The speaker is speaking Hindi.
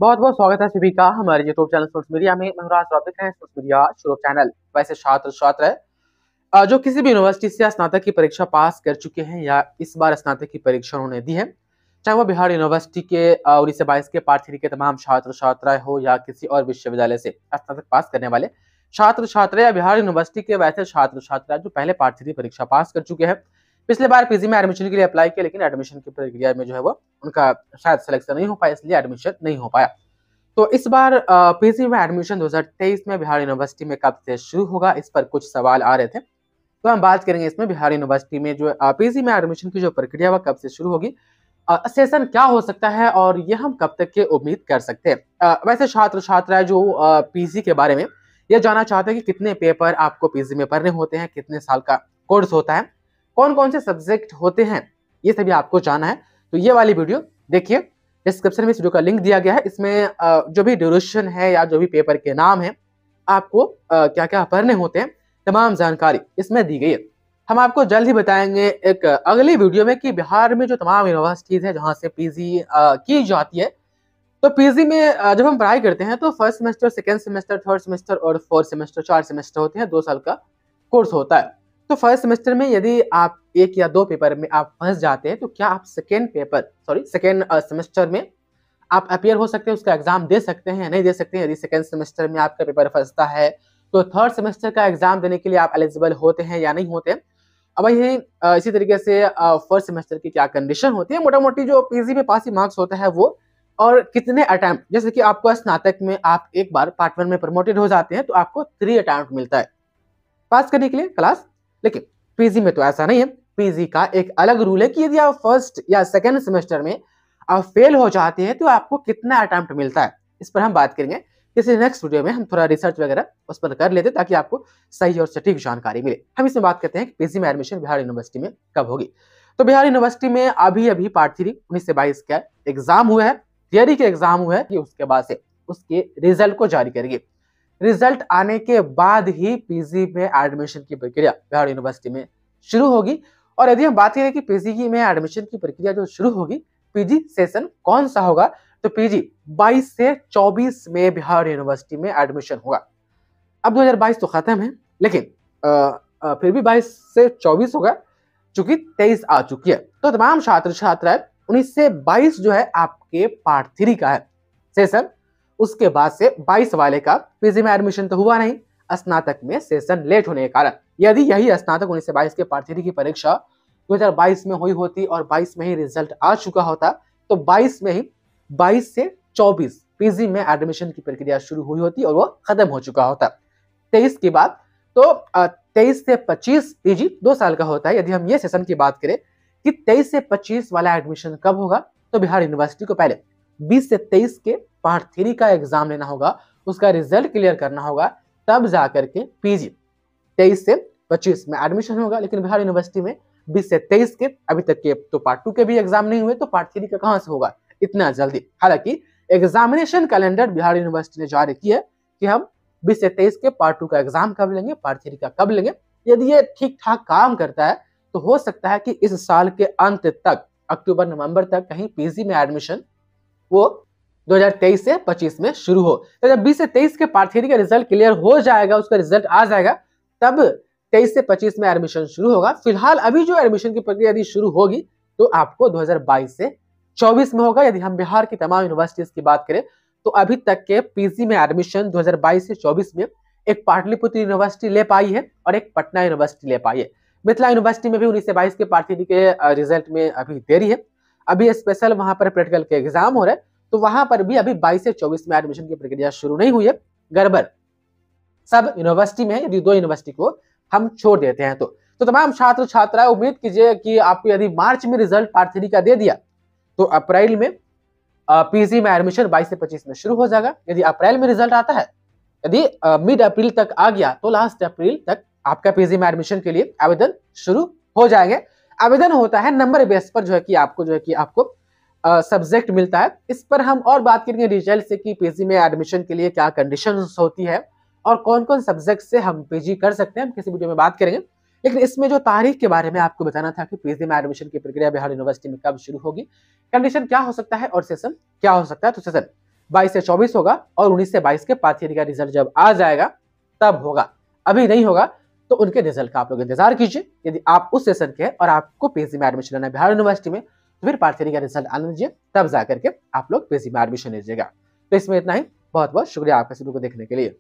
बहुत बहुत स्वागत है सभी का हमारे यूट्यूब चैनल सोर्स मीडिया में। मैं राज रॉबिक है सोर्स मीडिया यूट्यूब चैनल। वैसे छात्र जो किसी भी यूनिवर्सिटी से स्नातक की परीक्षा पास कर चुके हैं या इस बार स्नातक की परीक्षा उन्होंने दी है, चाहे वो बिहार यूनिवर्सिटी के 1922 के पार्ट थ्री के तमाम छात्र छात्राएं हो या किसी और विश्वविद्यालय से स्नातक पास करने वाले छात्र छात्रा या बिहार यूनिवर्सिटी के वैसे छात्र छात्रा जो पहले पार्ट थ्री परीक्षा पास कर चुके हैं, पिछले बार पीजी में एडमिशन के लिए अप्लाई किया लेकिन एडमिशन की प्रक्रिया में जो है वो उनका शायद सिलेक्शन नहीं हो पाया, इसलिए एडमिशन नहीं हो पाया। तो इस बार पीजी में एडमिशन 2023 में बिहार यूनिवर्सिटी में कब से शुरू होगा, इस पर कुछ सवाल आ रहे थे। तो हम बात करेंगे इसमें बिहार यूनिवर्सिटी में जो पीजी में एडमिशन की जो प्रक्रिया वह कब से शुरू होगी, सेशन क्या हो सकता है और ये हम कब तक के उम्मीद कर सकते हैं। वैसे छात्र छात्राएं जो पीजी के बारे में ये जानना चाहते हैं कि कितने पेपर आपको पीजी में पढ़ने होते हैं, कितने साल का कोर्स होता है, कौन कौन से सब्जेक्ट होते हैं, ये सभी आपको जानना है। तो ये वाली वीडियो देखिए, डिस्क्रिप्शन में इस वीडियो का लिंक दिया गया है। इसमें जो भी ड्यूरेशन है या जो भी पेपर के नाम है, आपको क्या क्या पढ़ने होते हैं, तमाम जानकारी इसमें दी गई है। हम आपको जल्द ही बताएंगे एक अगली वीडियो में कि बिहार में जो तमाम यूनिवर्सिटीज है जहाँ से पीजी की जाती है, तो पीजी में जब हम पढ़ाई करते हैं तो first semester, second semester, third semester और फोर्थ सेमेस्टर, 4 सेमेस्टर होते हैं, 2 साल का कोर्स होता है। तो फर्स्ट सेमेस्टर में यदि आप एक या दो पेपर में आप फंस जाते हैं तो क्या आप सेकेंड सेमेस्टर में आप अपियर हो सकते हैं, उसका एग्जाम दे सकते हैं या नहीं दे सकते हैं। यदि सेकेंड सेमेस्टर में आपका पेपर फंसता है तो थर्ड सेमेस्टर का एग्जाम देने के लिए आप एलिजिबल होते हैं या नहीं होते हैं। अब यही इसी तरीके से फर्स्ट सेमेस्टर की क्या कंडीशन होती है, मोटा मोटी जो पीजी में पासिंग मार्क्स होता है वो, और कितने अटेम्प्ट, जैसे कि आपको स्नातक में आप एक बार पार्ट वन में प्रमोटेड हो जाते हैं तो आपको 3 अटेम्प्ट मिलता है पास करने के लिए क्लास। लेकिन पीजी में तो ऐसा नहीं है। पीजी का एक अलग रूल है कि यदि आप फर्स्ट या सेकेंड सेमेस्टर में आप फेल हो जाते हैं तो आपको कितना अटेम्प्ट मिलता है, इस पर हम बात करेंगे। किसी नेक्स्ट वीडियो में हम थोड़ा रिसर्च वगैरह उस पर कर लेते ताकि आपको सही और सटीक जानकारी मिले। हम इसमें बात करते हैं कि पीजी में एडमिशन बिहार यूनिवर्सिटी में कब होगी। तो बिहार यूनिवर्सिटी में अभी अभी पार्ट थ्री 19 से 22 का एग्जाम हुआ है, थियरी के एग्जाम हुआ है कि उसके बाद से उसके रिजल्ट को जारी करेंगे। रिजल्ट आने के बाद ही पीजी में एडमिशन की प्रक्रिया बिहार यूनिवर्सिटी में शुरू होगी। और यदि हम बात करें कि पीजी में एडमिशन की प्रक्रिया जो शुरू होगी, पीजी सेशन कौन सा होगा, तो पीजी 22 से 24 में बिहार यूनिवर्सिटी में एडमिशन होगा। अब 2022 तो खत्म है, लेकिन फिर भी 22 से 24 होगा, चूंकि 23 आ चुकी है। तो तमाम छात्र छात्राएं 19 से 22 जो है आपके पार्ट थ्री का है सेशन। उसके बाद से 22 वाले का पीजी में एडमिशन तो हुआ नहीं, स्नातक में सेशन लेट होने के कारण। यदि यही स्नातक 19 से 22 के पार्ट थ्री की परीक्षा 2022 में हुई होती और 22 में ही रिजल्ट आ चुका होता, तो 22 में ही 22 से 24 पीजी में एडमिशन की प्रक्रिया शुरू हुई होती और वो खत्म हो चुका होता 23 की बात। तो 23 से 25 पीजी 2 साल का होता है। यदि हम ये सेशन की बात करें कि 23 से 25 वाला एडमिशन कब होगा, तो बिहार यूनिवर्सिटी को पहले 20 से 23 के पार्ट थ्री का एग्जाम लेना होगा, उसका रिजल्ट क्लियर करना होगा, तब जाकर के पीजी 23 से 25 में एडमिशन होगा। लेकिन बिहार यूनिवर्सिटी में 20 से 23 के अभी तक के तो पार्ट टू के भी एग्जाम नहीं हुए, तो पार्ट थ्री का कहां से होगा इतना जल्दी। हालांकि एग्जामिनेशन कैलेंडर बिहार यूनिवर्सिटी ने जारी किया कि हम 20 से 23 के पार्ट टू का एग्जाम कब लेंगे, पार्ट थ्री का कब लेंगे। यदि ये ठीक ठाक काम करता है तो हो सकता है कि इस साल के अंत तक, अक्टूबर नवंबर तक, कहीं पीजी में एडमिशन वो 2023 से 25 में शुरू हो। तो जब 20 से 23 के पार्ट थ्री का रिजल्ट क्लियर हो जाएगा, उसका रिजल्ट आ जाएगा, तब 23 से 25 में एडमिशन शुरू होगा। फिलहाल अभी जो एडमिशन की प्रक्रिया यदि शुरू होगी तो आपको 2022 से 24 में होगा। यदि हम बिहार की तमाम यूनिवर्सिटीज की बात करें तो अभी तक के पीजी में एडमिशन 2022 से 24 में एक पाटलिपुत्र यूनिवर्सिटी ले पाई है और एक पटना यूनिवर्सिटी ले पाई है। मिथिला यूनिवर्सिटी में भी 19 से 22 के पार्ट थ्री के रिजल्ट में अभी देरी है, अभी स्पेशल वहां पर प्रैक्टिकल के एग्जाम हो रहे हैं, तो वहां पर भी अभी 22 से 24 में एडमिशन की प्रक्रिया शुरू नहीं हुई है। गड़बड़ सब यूनिवर्सिटी में है, यदि 2 यूनिवर्सिटी को हम छोड़ देते हैं तो तमाम छात्र छात्राएं उम्मीद कीजिए कि आपको यदि मार्च में रिजल्ट पार्ट थ्री का दे दिया तो अप्रैल में पीजी में एडमिशन 22 से 25 में शुरू हो जाएगा। यदि अप्रैल में रिजल्ट आता है, यदि मिड अप्रैल तक आ गया, तो लास्ट अप्रैल तक आपका पीजी में एडमिशन के लिए आवेदन शुरू हो जाएंगे। आवेदन होता है नंबर बेस पर, जो है कि आपको सब्जेक्ट मिलता है। इस पर हम और बात करेंगे डिटेल से कि पीजी में एडमिशन के लिए क्या कंडीशंस होती है और कौन कौन सब्जेक्ट से हम पीजी कर सकते हैं, हम किसी वीडियो में बात करेंगे। लेकिन इसमें जो तारीख के बारे में आपको बताना था कि पीजी में एडमिशन की प्रक्रिया बिहार यूनिवर्सिटी में कब शुरू होगी, कंडीशन क्या हो सकता है और सेशन क्या हो सकता है। तो सेशन 22 से 24 होगा और 19 से 22 के पार्ट थियरी का रिजल्ट जब आ जाएगा तब होगा, अभी नहीं होगा। तो उनके रिजल्ट का आप लोग इंतजार कीजिए। यदि आप उस सेशन के हैं और आपको पीजी में एडमिशन लेना है बिहार यूनिवर्सिटी में, तो फिर पार्ट थियरी का रिजल्ट आने दीजिए, तब जाकर के आप लोग पीजी में एडमिशन लीजिएगा। तो इसमें इतना ही। बहुत बहुत शुक्रिया आपका सभी को देखने के लिए।